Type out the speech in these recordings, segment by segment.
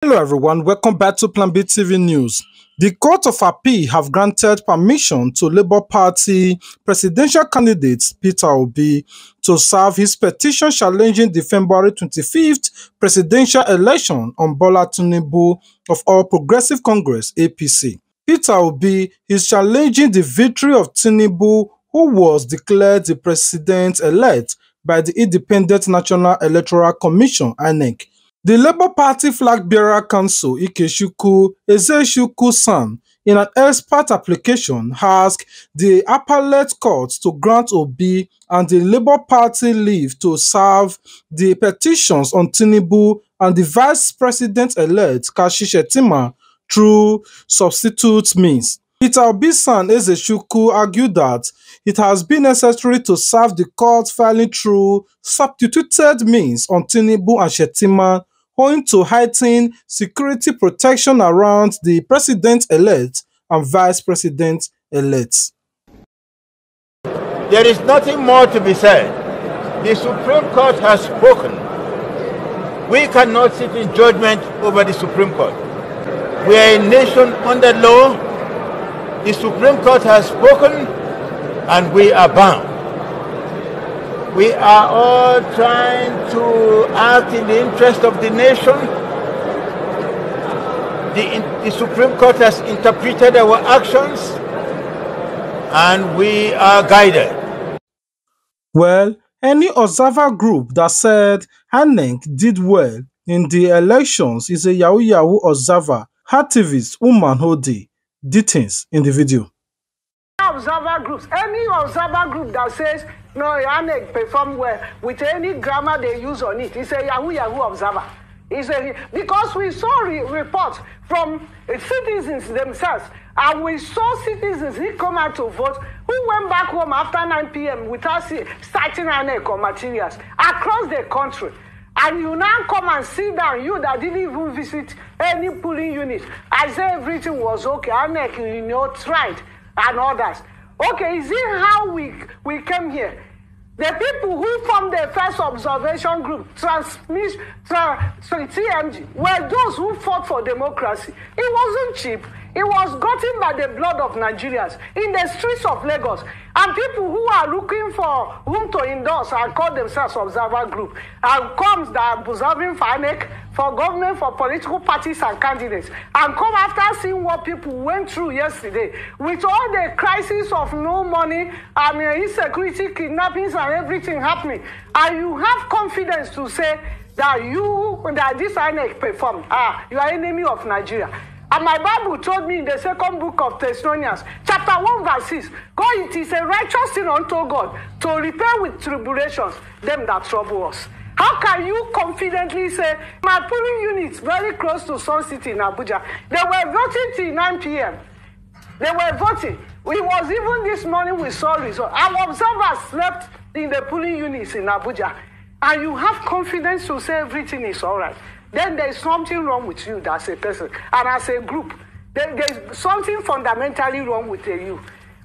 Hello everyone, welcome back to Plan B TV News. The Court of Appeal have granted permission to Labour Party presidential candidate Peter Obi to serve his petition challenging the February 25th presidential election on Bola Tinubu of All Progressive Congress (APC). Peter Obi is challenging the victory of Tinubu, who was declared the president-elect by the Independent National Electoral Commission (INEC). The Labour Party flag-bearer counsel Ikechukwu Ezechukwu-san, in an expert application, asked the appellate court to grant Obi and the Labour Party leave to serve the petitions on Tinubu and the Vice President-elect Kashi Shettima through substitute means. Peter Obi's son Ezechukwu argued that it has been necessary to serve the court filing through substituted means on Tinubu and Shettima owing to heightened security protection around the president-elect and vice president-elect. There is nothing more to be said. The Supreme Court has spoken. We cannot sit in judgment over the Supreme Court. We are a nation under law. The Supreme Court has spoken and we are bound. We are all trying to act in the interest of the nation. The Supreme Court has interpreted our actions and we are guided. Well, any observer group that said INEC did well in the elections is a Yahoo observer, activist Woman Hodi. Details in the video. Observer groups, any observer group that says no, INEC perform well with any grammar they use on it, it's a Yahoo observer. Because we saw reports from citizens themselves, and we saw citizens who come out to vote who went back home after 9 p.m. without starting INEC or materials across the country. And you now come and sit down, you that didn't even visit any polling unit, I say everything was okay, INEC, tried, and others. Okay, is it how we came here? The people who formed the first observation group, TMG, were those who fought for democracy. It wasn't cheap. It was gotten by the blood of Nigerians in the streets of Lagos. And people who are looking for whom to endorse and call themselves observer group, and comes that are observing for INEC, for government, for political parties and candidates, and come after seeing what people went through yesterday, with all the crisis of no money, insecurity, kidnappings, and everything happening, and you have confidence to say that this INEC performed, you are enemy of Nigeria. And my Bible told me in the second book of Thessalonians, chapter 1, verse 6, God, it is a righteous thing unto God to repair with tribulations them that trouble us. How can you confidently say, my polling units very close to Sun City in Abuja, they were voting till 9 p.m. They were voting. It was even this morning we saw results. Our observers slept in the polling units in Abuja. And you have confidence to say everything is all right. Then there is something wrong with you as a person. And as a group, there is something fundamentally wrong with you.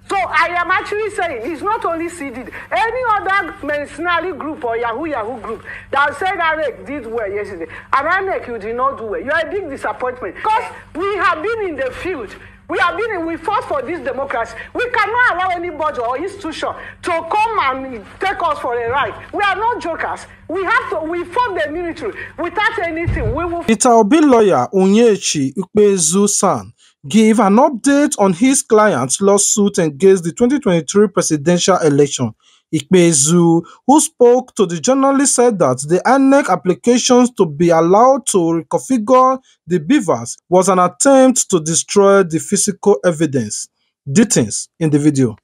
So I am actually saying it's not only CD. Any other mercenary group or Yahoo group that said INEC did well yesterday, and INEC you did not do well, you are a big disappointment. Because we have been in the field. We fought for this democracy. We cannot allow anybody or institution to come and take us for a ride. We are not jokers. We fought the military without anything. Peter Obi lawyer Onyechi Ukpezu-san gave an update on his client's lawsuit against the 2023 presidential election. Ikpezu, who spoke to the journalist, said that the INEC applications to be allowed to reconfigure the beavers was an attempt to destroy the physical evidence. Details in the video.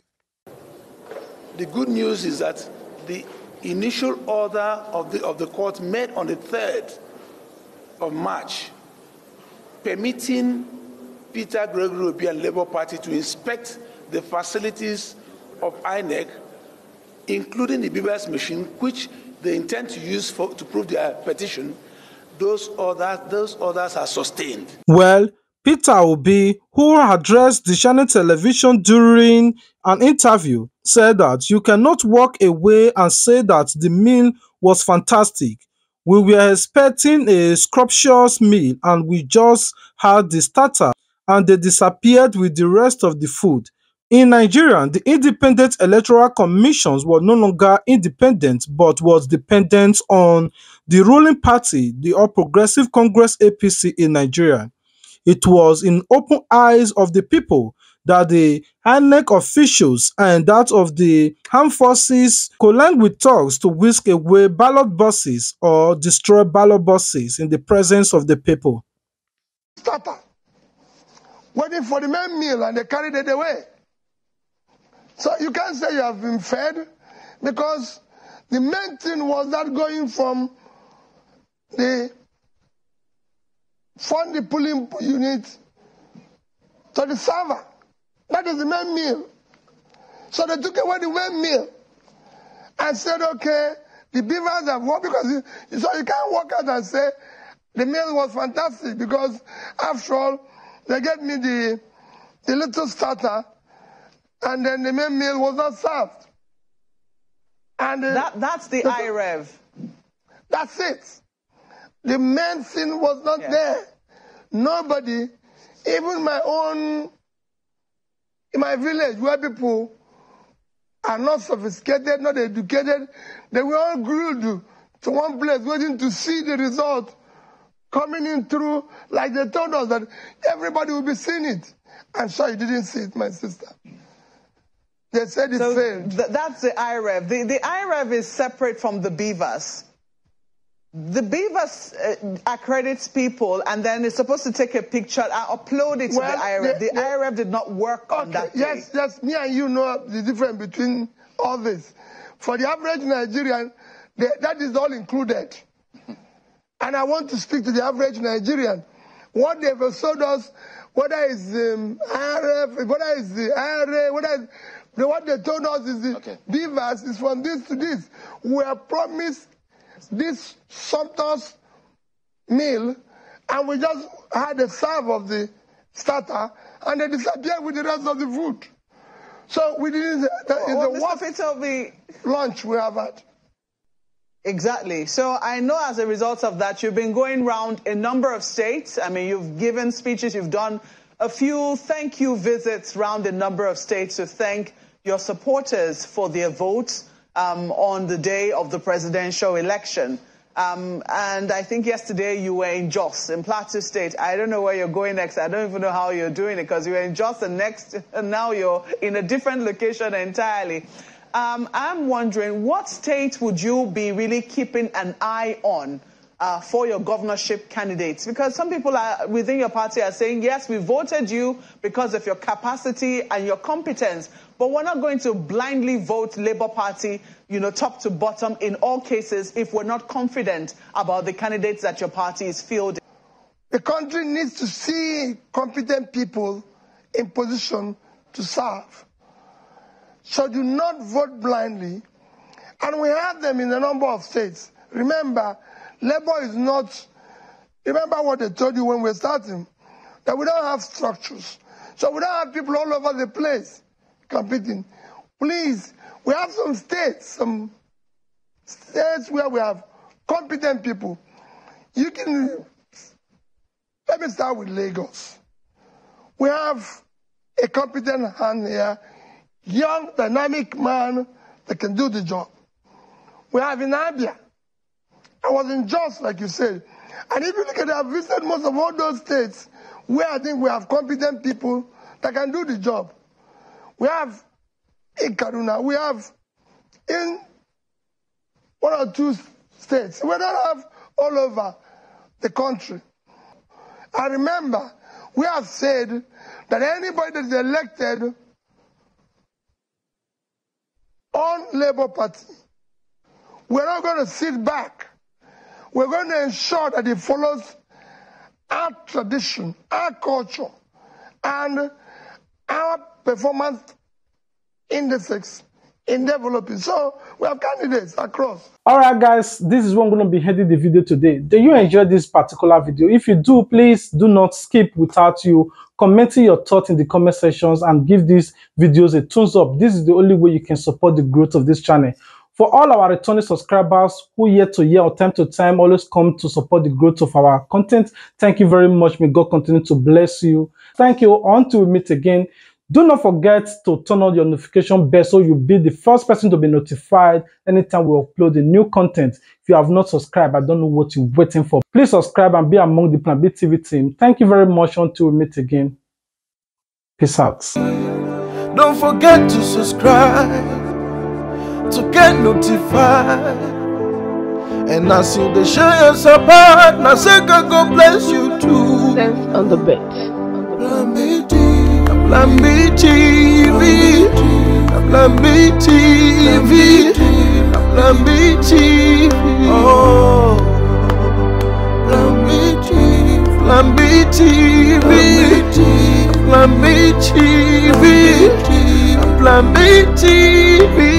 The good news is that the initial order of the court made on the 3rd of March, permitting Peter Gregory Obi and Labour Party to inspect the facilities of INEC, including the beavers machine, which they intend to use to prove their petition. Those orders are sustained. Well, Peter Obi, who addressed the channel television during an interview, said that you cannot walk away and say that the meal was fantastic We were expecting a scrumptious meal and we just had the starter and they disappeared with the rest of the food. In Nigeria, the Independent Electoral Commission was no longer independent but was dependent on the ruling party, the All Progressive Congress (APC) in Nigeria. It was in open eyes of the people that the INEC officials and that of the armed forces colluded with thugs to whisk away ballot boxes or destroy ballot boxes in the presence of the people. Starter, waiting for the main meal and they carried it away. So you can't say you have been fed because the main thing was not going from the the pulling unit to the server. That is the main meal. So they took away the main meal and said, okay, the beavers have worked because so you can't walk out and say the meal was fantastic because after all, they gave me the little starter and then the main meal was not served. And that's the IREV. That's it. The main thing was not there. Nobody, even in my village where people are not sophisticated, not educated, they were all glued to one place waiting to see the result coming in through, like they told us that everybody will be seeing it. I'm sure you didn't see it, my sister. They said it failed. That's the IREV. The IREV is separate from the beavers. The beavers accredits people and then it's supposed to take a picture and upload it to the IREV. The IREV did not work on that day. Yes, me and you know the difference between all this. For the average Nigerian, that is all included. And I want to speak to the average Nigerian. What they've sold us, whether it's IRF, whether it's the IRA, what they told us is the beavers is from this to this. We are promised this sumptuous meal, and we just had a serve of the starter, and they disappeared with the rest of the food. So we didn't. It's the worst lunch we have had. Exactly. So I know as a result of that, you've been going around a number of states. I mean, you've given speeches, you've done a few thank you visits around a number of states to thank your supporters for their votes on the day of the presidential election. And I think yesterday you were in Jos, in Plateau State. I don't know where you're going next. I don't even know how you're doing it because you were in Jos and now you're in a different location entirely. I'm wondering, what state would you be really keeping an eye on for your governorship candidates? Because some people within your party are saying, yes, we voted you because of your capacity and your competence, but we're not going to blindly vote Labour Party, top to bottom in all cases if we're not confident about the candidates that your party is fielding. The country needs to see competent people in position to serve. So do not vote blindly. And we have them in a number of states. Remember, Labour is not, remember what they told you when we were starting, that we don't have structures. So we don't have people all over the place competing. Please, we have some states where we have competent people. Let me start with Lagos. We have a competent hand here, young, dynamic man that can do the job. We have in Abia. I was in Jos, like you said. And if you look at it, I've visited most of all those states where I think we have competent people that can do the job. We have in Kaduna, we have in one or two states. We don't have all over the country. I remember we have said that anybody that is elected on Labour Party, we're not going to sit back. We're going to ensure that it follows our tradition, our culture, and our performance indices in developing. So we have candidates across. All right, guys, this is what I'm going to be heading the video today. Do you enjoy this particular video? If you do, please do not skip without you commenting your thoughts in the comment sections and give these videos a thumbs up. This is the only way you can support the growth of this channel. For all our returning subscribers who year to year or time to time always come to support the growth of our content, thank you very much. May God continue to bless you. Thank you. Until we meet again, do not forget to turn on your notification bell so you'll be the first person to be notified anytime we upload the new content. If you have not subscribed, I don't know what you're waiting for. Please subscribe and be among the Plan B TV team. Thank you very much. Until we meet again. Peace out. Don't forget to subscribe to get notified. And as you they share your support, now say God bless you too. Sense on the bed. Plan B TV, Plan B TV, Plan B TV. Oh, Plan B TV, Plan B TV, Plan B TV, Plan B TV.